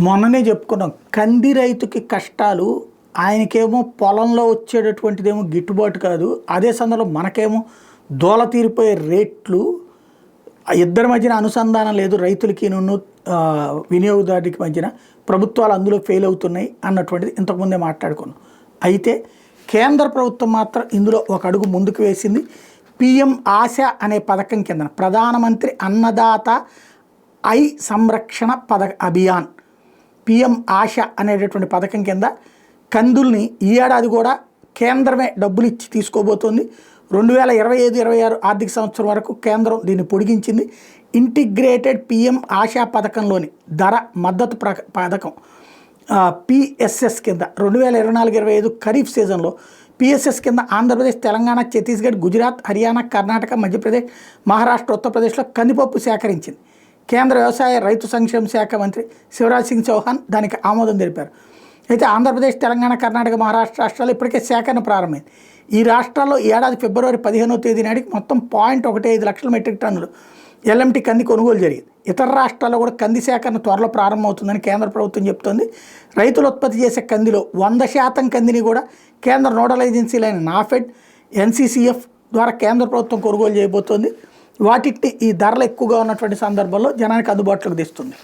మొన్ననే చెప్పుకున్నాం, కంది రైతుకి కష్టాలు ఆయనకేమో పొలంలో వచ్చేటటువంటిదేమో గిట్టుబాటు కాదు. అదే సందర్భంలో మనకేమో దోల తీరిపోయే రేట్లు, ఇద్దరి మధ్యన అనుసంధానం లేదు, రైతులకి వినియోగదారుడికి మధ్యన. ప్రభుత్వాలు అందులో ఫెయిల్ అవుతున్నాయి అన్నటువంటిది ఇంతకుముందే మాట్లాడుకున్నాం. అయితే కేంద్ర ప్రభుత్వం మాత్రం ఇందులో ఒక అడుగు ముందుకు వేసింది. పిఎం ఆశ అనే పథకం కింద ప్రధానమంత్రి అన్నదాత ఐ సంరక్షణ అభియాన్, పిఎం ఆశ అనేటటువంటి పథకం కింద కందుల్ని ఈ ఏడాది కూడా కేంద్రమే డబ్బులు ఇచ్చి తీసుకోబోతోంది. 2025-26 ఆర్థిక సంవత్సరం వరకు కేంద్రం దీన్ని పొడిగించింది. ఇంటిగ్రేటెడ్ పిఎం ఆశా పథకంలోని ధర మద్దతు పథకం పిఎస్ఎస్ కింద 2024-25 ఖరీఫ్ సీజన్లో పిఎస్ఎస్ కింద ఆంధ్రప్రదేశ్, తెలంగాణ, ఛత్తీస్గఢ్, గుజరాత్, హర్యానా, కర్ణాటక, మధ్యప్రదేశ్, మహారాష్ట్ర, ఉత్తరప్రదేశ్లో కందిపప్పు సేకరించింది. కేంద్ర వ్యవసాయ రైతు సంక్షేమ శాఖ మంత్రి శివరాజ్ సింగ్ చౌహాన్ దానికి ఆమోదం తెలిపారు. అయితే ఆంధ్రప్రదేశ్, తెలంగాణ, కర్ణాటక, మహారాష్ట్ర రాష్ట్రాల్లో ఇప్పటికే సేకరణ ప్రారంభమైంది. ఈ రాష్ట్రాల్లో ఏడాది ఫిబ్రవరి 15వ తేదీ నాటికి మొత్తం 0.15 లక్షల మెట్రిక్ టన్నులు ఎల్ఎంటీ కంది కొనుగోలు జరిగింది. ఇతర రాష్ట్రాల్లో కూడా కంది సేకరణ త్వరలో ప్రారంభమవుతుందని కేంద్ర ప్రభుత్వం చెబుతోంది. రైతులు ఉత్పత్తి చేసే కందిలో 100% కందిని కూడా కేంద్ర నోడల్ ఏజెన్సీలైన నాఫెడ్, ఎన్సీసీఎఫ్ ద్వారా కేంద్ర ప్రభుత్వం కొనుగోలు చేయబోతోంది. వాటిని ఈ ధరలు ఎక్కువగా ఉన్నటువంటి సందర్భంలో జనానికి అందుబాటులోకి తెస్తుంది.